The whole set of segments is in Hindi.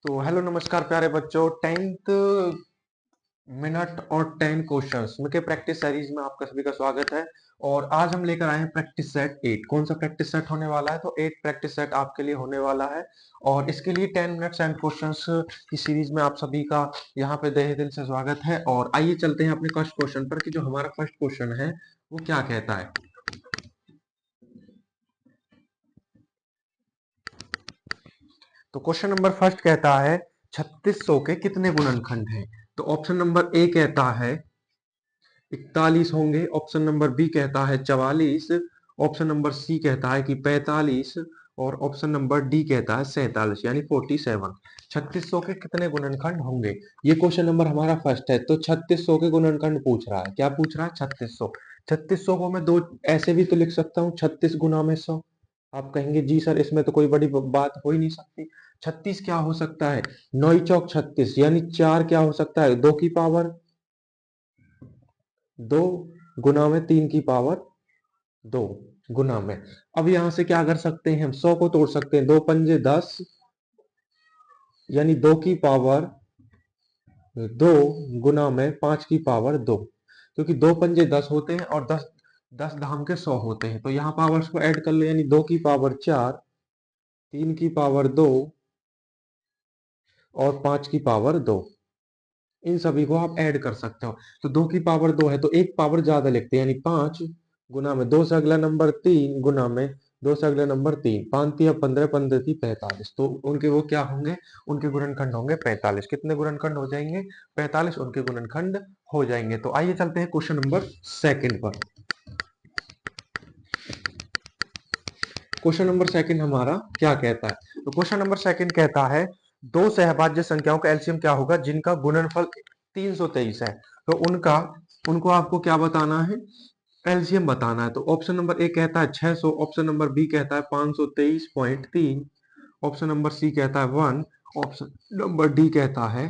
तो हेलो नमस्कार प्यारे बच्चों, 10th मिनट और 10 क्वेश्चंस के प्रैक्टिस सीरीज में आपका सभी का स्वागत है। और आज हम लेकर आए हैं प्रैक्टिस सेट 8। कौन सा प्रैक्टिस सेट होने वाला है? तो 8 प्रैक्टिस सेट आपके लिए होने वाला है। और इसके लिए 10 मिनट्स एंड क्वेश्चंस की सीरीज में आप सभी का यहाँ पे तहे दिल से स्वागत है। और आइए चलते हैं अपने फर्स्ट क्वेश्चन पर कि जो हमारा फर्स्ट क्वेश्चन है वो क्या कहता है। तो क्वेश्चन नंबर फर्स्ट कहता है 3600 के कितने गुणनखंड हैं? तो ऑप्शन नंबर ए कहता है 41 होंगे, ऑप्शन नंबर बी कहता है 44, ऑप्शन नंबर सी कहता है कि 45 और ऑप्शन नंबर डी कहता है 47 यानी 47। 3600 के कितने गुणनखंड होंगे? ये क्वेश्चन नंबर हमारा फर्स्ट है। तो 3600 के गुणनखंड पूछ रहा है। क्या पूछ रहा है? 3600। 3600 को मैं दो ऐसे भी तो लिख सकता हूँ, 36 गुना में 100। आप कहेंगे जी सर इसमें तो कोई बड़ी बात हो ही नहीं सकती। 36 क्या हो सकता है? 9 चौक 36 यानी 4 क्या हो सकता है? 2 की पावर 2 गुना में 3 की पावर 2 गुना में। अब यहां से क्या कर सकते हैं? हम 100 को तोड़ सकते हैं। 2 पंजे 10 यानी 2 की पावर 2 गुना में 5 की पावर 2, क्योंकि 2 पंजे 10 होते हैं और 10 10 धाम के 100 होते हैं। तो यहाँ पावर्स को ऐड कर लो यानी 2 की पावर 4, 3 की पावर 2 और 5 की पावर 2। इन सभी को आप ऐड कर सकते हो। तो 2 की पावर 2 है तो एक पावर ज्यादा लिखते हैं यानी 5 गुना में 2 से अगला नंबर 3 गुना में 2 से अगला नंबर 3, 5 तिया 15, 15 थी 45। तो उनके वो क्या होंगे? उनके गुणनखंड होंगे 45। कितने गुणनखंड हो जाएंगे? 45 उनके गुणनखंड हो जाएंगे। तो आइए चलते हैं क्वेश्चन नंबर सेकंड पर। क्वेश्चन नंबर सेकंड हमारा क्या कहता है? तो क्वेश्चन नंबर सेकंड कहता है दो सहभाज्य संख्याओं का एलसीएम क्या होगा जिनका गुणनफल 323 है? तो उनका उनको आपको क्या बताना है? एलसीएम बताना है। तो ऑप्शन नंबर ए कहता है 600, ऑप्शन नंबर बी कहता है 523.3, ऑप्शन नंबर सी कहता है 1, ऑप्शन नंबर डी कहता है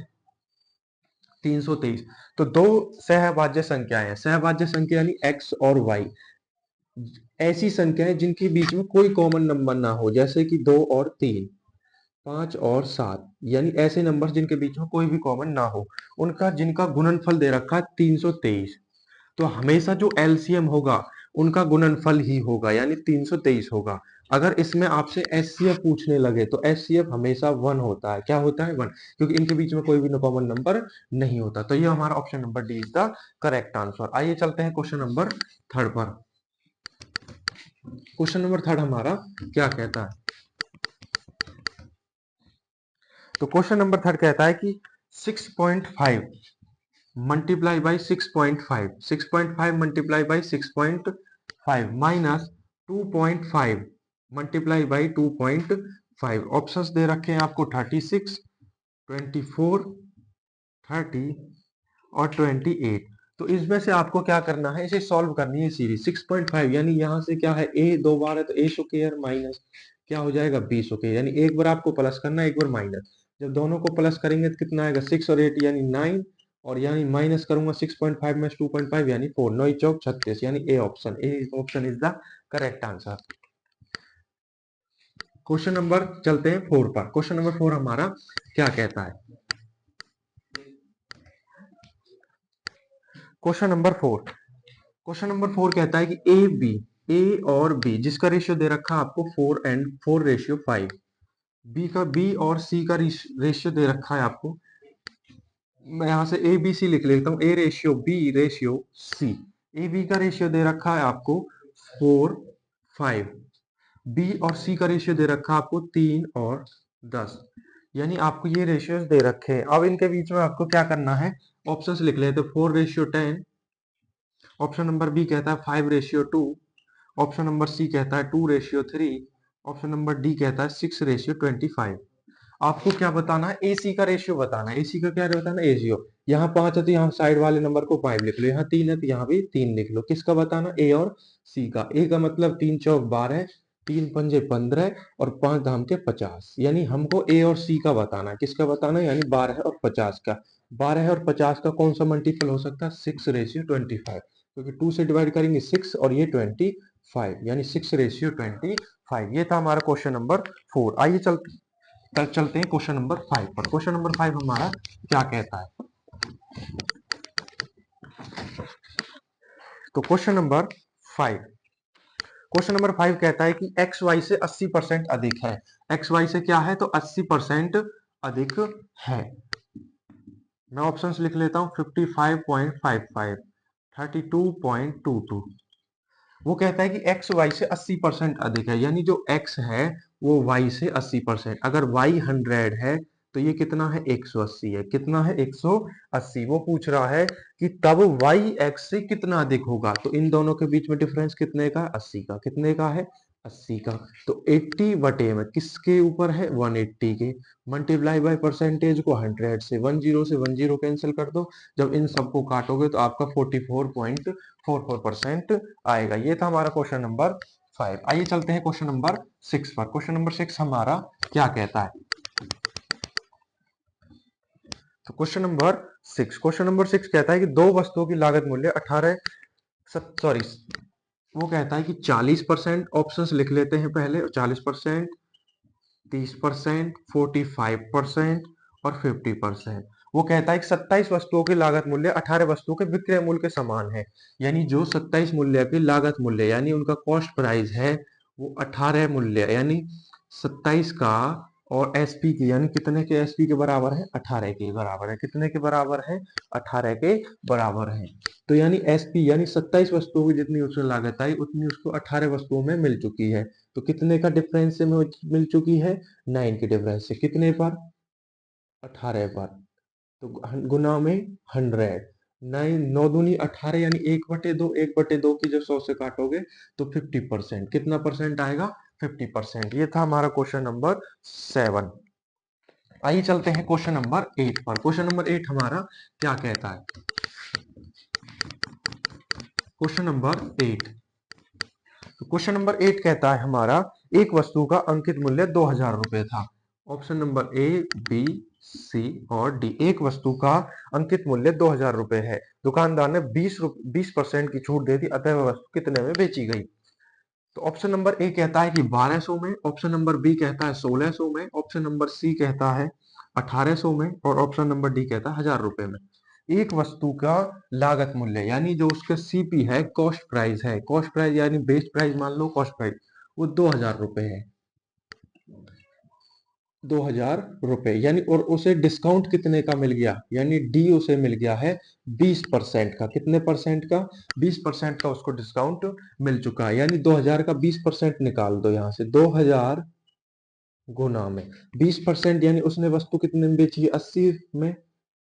323। तो दो सहभाज्य संख्याएं हैं। सहभाज्य संख्या यानी एक्स और वाई, ऐसी संख्याएं जिनके बीच में कोई कॉमन नंबर ना हो, जैसे कि 2 और 3, 5 और 7, यानी ऐसे नंबर जिनके बीच में कोई भी कॉमन ना हो, उनका जिनका गुणनफल दे रखा है 323। तो हमेशा जो एलसीएम होगा उनका गुणनफल ही होगा यानी 323 होगा। अगर इसमें आपसे एचसीएफ पूछने लगे तो एचसीएफ हमेशा 1 होता है। क्या होता है? 1, क्योंकि इनके बीच में कोई भी कॉमन नंबर नहीं होता। तो ये हमारा option number D is the correct answer. आइए चलते हैं क्वेश्चन नंबर थर्ड पर। क्वेश्चन नंबर थर्ड हमारा क्या कहता है? तो क्वेश्चन नंबर थर्ड कहता है कि 6.5 multiply by 6.5, 6.5 multiply by 6.5 minus 2.5 multiply by 2.5। Options दे रखे हैं आपको 36, 24, 30 और 28। तो इसमें से आपको क्या करना है? इसे सॉल्व करनी है सीरीज। 6.5 यानी यहाँ से क्या है? ए दो बार है तो ए स्क्वायर माइनस क्या हो जाएगा? बी स्क्वायर, यानी एक बार आपको प्लस करना है एक बार माइनस। जब दोनों को प्लस करेंगे तो कितना आएगा? 6 और 8 यानी 9, और यानी माइनस करूंगा 6.5 में 2.5 यानी 4, 9 चौक 36 यानी A option. A option is the correct answer. Question number चलते हैं 4 पर। क्वेश्चन नंबर 4 हमारा क्या कहता है? क्वेश्चन नंबर 4, क्वेश्चन नंबर 4 कहता है कि ए और बी जिसका रेशियो दे रखा है आपको 4:5, बी का बी और सी का रेशियो दे रखा है आपको। मैं यहां से ए बी सी लिख लेता हूं। A ratio B ratio C. A B का रेशियो दे रखा है आपको 4:5, बी और सी का रेशियो दे रखा है आपको 3 और 10, यानी आपको ये रेशियोज दे रखे हैं। अब इनके बीच में आपको क्या करना है? ऑप्शंस लिख लेते हैं। 4:10, ऑप्शन नंबर बी कहता है 5:2, ऑप्शन नंबर सी कहता है 2:3, ऑप्शन नंबर डी कहता है 6:25। आपको क्या बताना है? एसी का रेशियो बताना है। एसी का क्या बताना है? एसीओ। यहाँ 5 है तो यहाँ साइड वाले नंबर को 5 लिख लो, यहाँ 3 है तो यहाँ भी 3 लिख लो। किसका बताना? ए और सी का। ए का मतलब 3 चौक 12, 3 पंजे 15 और 5 धाम के 50, यानी हमको ए और सी का बताना है। किसका बताना है? यानी 12 और 50 का। 12 और 50 का कौन सा मल्टीपल हो सकता है? 6:25, क्योंकि 2 से डिवाइड करेंगे 6 और ये 25, यानी 6:25। ये था हमारा क्वेश्चन नंबर 4। आइए चलते कल चलते हैं क्वेश्चन नंबर 5 पर। क्वेश्चन नंबर 5 हमारा क्या कहता है? तो क्वेश्चन नंबर 5 कहता है कि एक्स वाई से 80% अधिक है। एक्स वाई से क्या है? तो 80% अधिक है। मैं ऑप्शंस लिख लेता हूं, 55.55, 32.22। वो कहता है कि एक्स वाई से 80% अधिक है, यानी जो एक्स है वो वाई से 80%। अगर वाई 100 है तो ये कितना है? 180 है। कितना है? 180। वो पूछ रहा है कि तब वाई एक्स से कितना अधिक होगा। तो इन दोनों के बीच में डिफरेंस कितने का? 80 का। कितने का है? 80 का। तो 80 बटे में किसके ऊपर है? 180 के। मल्टीप्लाई बाय परसेंटेज को 100 से, 10 कैंसिल कर दो। जब इन सबको काटोगे तो आपका 44.44% आएगा। ये था हमारा क्वेश्चन नंबर 5। आइए चलते हैं क्वेश्चन नंबर 6 पर। क्वेश्चन नंबर 6 हमारा क्या कहता है? तो क्वेश्चन नंबर 6 कहता है कि दो वस्तुओं की लागत मूल्य 18 सॉरी वो कहता है कि 40%, ऑप्शंस लिख लेते हैं पहले। 40%, 30%, 45% और 50%। वो कहता है कि 27 वस्तुओं की लागत मूल्य 18 वस्तुओं के विक्रय मूल्य के समान है। यानी जो 27 मूल्य की लागत मूल्य यानी उनका कॉस्ट प्राइस है वो 18 मूल्य यानी 27 का और एसपी की यानी कितने के एसपी के बराबर है? 18 के बराबर है। कितने के बराबर है? 18 के बराबर है। तो यानी एसपी यानी 27 वस्तुओं की जितनी उसमें लागत आई उतनी उसको 18 वस्तुओं में मिल चुकी है। तो कितने का डिफरेंस से मिल चुकी है? 9 के डिफरेंस से। कितने पर? 18 पर। तो गुना में 100। 9 9 दूनी 18 यानी 1/2। 1/2 की जब 100 से काटोगे तो 50%। कितना परसेंट आएगा? 50%। ये था हमारा क्वेश्चन नंबर 7। आइए चलते हैं क्वेश्चन नंबर 8 पर। क्वेश्चन नंबर 8 हमारा क्या कहता है? Question number 8। तो क्वेश्चन नंबर 8 कहता है हमारा एक वस्तु का अंकित मूल्य 2000 रुपए था। ऑप्शन नंबर ए, बी, सी और डी। एक वस्तु का अंकित मूल्य 2000 रुपए है। दुकानदार ने 20% की छूट दे दी, अतः वह वस्तु कितने में बेची गई? तो ऑप्शन नंबर ए कहता है कि 1200 में, ऑप्शन नंबर बी कहता है 1600 में, ऑप्शन नंबर सी कहता है 1800 में और ऑप्शन नंबर डी कहता है 1000 रुपए में। एक वस्तु का लागत मूल्य यानी जो उसका सीपी है, कॉस्ट प्राइस है। कॉस्ट प्राइस यानी बेस्ट प्राइस मान लो, कॉस्ट प्राइस वो 2000 रुपए है। 2000 रुपए यानी, और उसे डिस्काउंट कितने का मिल गया? यानी डी उसे मिल गया है 20% का। कितने परसेंट का? 20% का उसको डिस्काउंट मिल चुका है। यानी 2000 का 20% निकाल दो यहां से। 2000 गुना में 20% यानी उसने वस्तु कितने में बेची? 80 में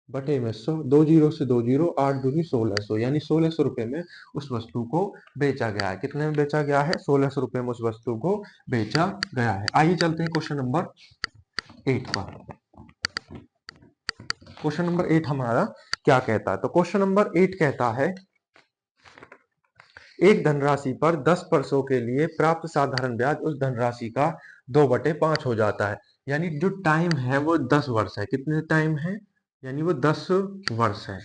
बटे में 100। 2 जीरो से 2 जीरो, 8 दूनी 1600 यानी 1600 रुपए में उस वस्तु को बेचा गया है। कितने में बेचा गया है? 1600 रुपए में उस वस्तु को बेचा गया है। आइए चलते हैं क्वेश्चन नंबर 8 पर। क्वेश्चन नंबर 8 हमारा क्या कहता है? तो क्वेश्चन नंबर 8 कहता है एक धनराशि पर 10 वर्षों के लिए प्राप्त साधारण ब्याज उस धनराशि का 2/5 हो जाता है। यानी जो टाइम है वो 10 वर्ष है। कितने टाइम है? यानी वो 10 वर्ष है।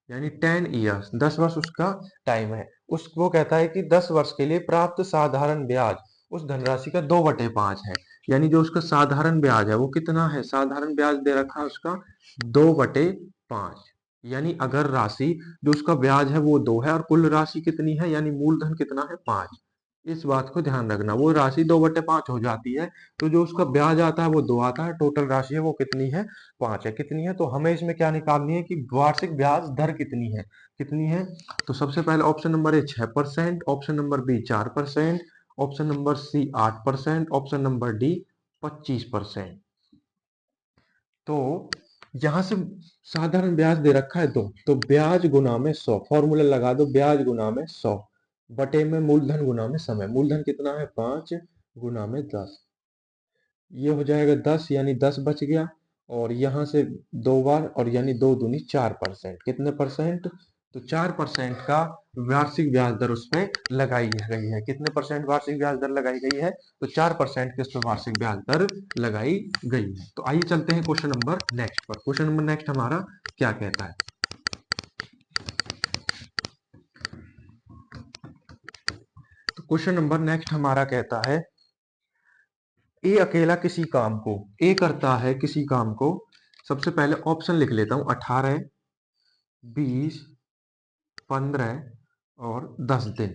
यानी 10 ईयर्स, 10 वर्ष उसका टाइम है। उसको कहता है कि 10 वर्ष के लिए प्राप्त साधारण ब्याज उस धनराशि का 2/5 है। यानी जो उसका साधारण ब्याज है वो कितना है? साधारण ब्याज दे रखा है उसका 2/5। यानी अगर राशि जो उसका ब्याज है वो 2 है और कुल राशि कितनी है यानी मूलधन कितना है? 5। इस बात को ध्यान रखना। वो राशि 2/5 हो जाती है तो जो उसका ब्याज आता है वो 2 आता है। टोटल राशि है वो कितनी है? 5 है। कितनी है? तो हमें इसमें क्या निकालनी है कि वार्षिक ब्याज दर कितनी है? कितनी है? तो सबसे पहले option number A 6%, option number B 4%, option number C 8%, option number D 25%। तो यहां से साधारण ब्याज दे रखा है 2, तो ब्याज गुना में 100। फॉर्मूला लगा दो, ब्याज गुना में 100 बटे में मूलधन गुना में समय। मूलधन कितना है? 5 गुना में 10। ये हो जाएगा 10 यानी 10 बच गया। और यहां से 2 बार और यानी 2 दूनी 4%। कितने परसेंट? तो 4% का वार्षिक ब्याज दर उस पर लगाई गई है। कितने परसेंट वार्षिक ब्याज दर लगाई गई है? तो 4% की उस पर वार्षिक ब्याज दर लगाई गई है। तो आइए चलते हैं क्वेश्चन नंबर नेक्स्ट पर। क्वेश्चन नंबर नेक्स्ट हमारा क्या कहता है? तो क्वेश्चन नंबर नेक्स्ट हमारा कहता है ए अकेला किसी काम को, ए करता है किसी काम को, सबसे पहले ऑप्शन लिख लेता हूं, 18, 20, 15 और 10 दिन।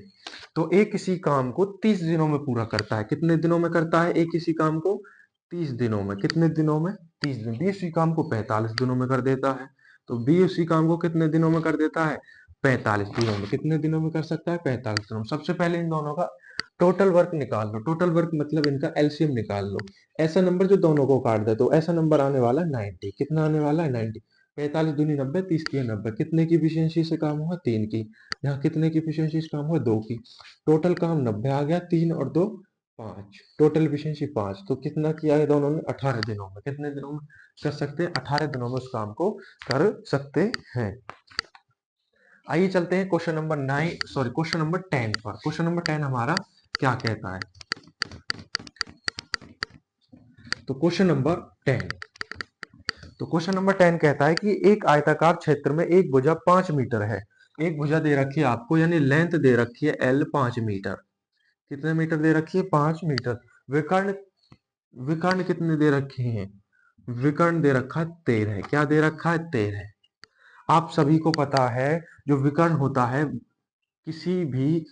तो ए किसी काम को 30 दिनों में पूरा करता है। कितने दिनों में करता है ए किसी काम को? 30 दिनों में। कितने दिनों में? 30 दिन। बी उसी काम को 45 दिनों में कर देता है। तो बी उसी काम को कितने दिनों में कर देता है? 45 दिनों में। कितने दिनों में कर सकता है? 45 दिनों में। सबसे पहले इन दोनों का टोटल वर्क निकाल लो। टोटल वर्क मतलब इनका एलसीएम निकाल लो। ऐसा नंबर जो दोनों को काट दे, तो ऐसा नंबर आने वाला है 90। कितना आने वाला है? 90। 45 दूनी 90, 30 तिया 90। कितने की एफिशिएंसी से काम हुआ? 3 की। यहाँ कितने की एफिशिएंसी से काम हुआ? 2 की। टोटल काम 90 आ गया। 3 और 2 5। Total efficiency 5। तो कितना किया है दोनों ने? 18 दिनों में। कितने दिनों में कर सकते हैं? 18 दिनों में उस काम को कर सकते हैं। आइए चलते हैं question number 9, sorry question number 10 पर। क्वेश्चन नंबर 10 हमारा क्या कहता है? तो क्वेश्चन नंबर 10, तो क्वेश्चन नंबर 10 कहता है कि एक आयताकार क्षेत्र में एक भुजा 5 मीटर है। एक भुजा दे रखी है आपको, यानी लेंथ दे रखी है L 5 मीटर। कितने मीटर दे रखी है? 5 मीटर। विकर्ण, विकर्ण कितने दे रखे हैं? विकर्ण दे रखा है 13। क्या दे रखा है? 13। आप सभी को पता है जो विकर्ण होता है किसी भी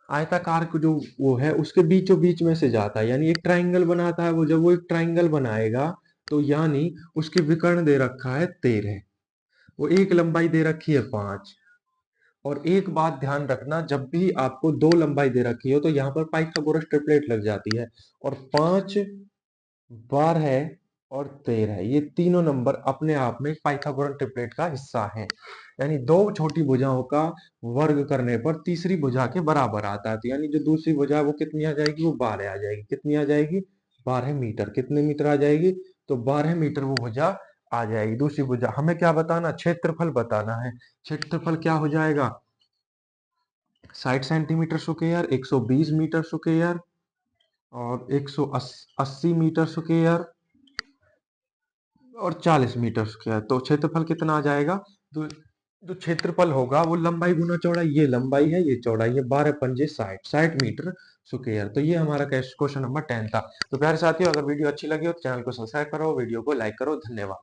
आयताकार को, जो वो है उसके बीचों बीच में से जाता है, यानी एक ट्राइंगल बनाता है वो। जब वो एक ट्राइंगल बनाएगा तो यानी उसके विकर्ण दे रखा है 13। वो एक लंबाई दे रखी है 5। और एक बात ध्यान रखना, जब भी आपको दो लंबाई दे रखी हो तो यहाँ पर पाइथागोरस ट्रिपलेट लग जाती है। और 5, 12 और 13, ये तीनों नंबर अपने आप में पाइथागोरस ट्रिपलेट का हिस्सा हैं। यानी दो छोटी भुजाओं का वर्ग करने पर तीसरी भुजा के बराबर आता है। तो यानी जो दूसरी भुजा है वो कितनी आ जाएगी? वो 12 आ जाएगी। कितनी आ जाएगी? 12 मीटर। कितने मीटर आ जाएगी? तो 12 मीटर वो भुजा आ जाएगी। दूसरी भुजा हमें क्या बताना? क्षेत्रफल बताना है। क्षेत्रफल क्या हो जाएगा? 60 सेंटीमीटर स्क्वायर, 120 मीटर स्क्वायर और 180 मीटर स्क्वायर और 40 मीटर स्क्वायर। तो क्षेत्रफल कितना आ जाएगा? तो जो क्षेत्रफल होगा वो लंबाई गुना चौड़ाई, ये लंबाई है ये चौड़ाई है, 12 पंजे 60, 60 मीटर स्क्वायर। तो ये हमारा क्वेश्चन नंबर 10 था। तो प्यारे साथियों, अगर वीडियो अच्छी लगी हो तो चैनल को सब्सक्राइब करो, वीडियो को लाइक करो। धन्यवाद।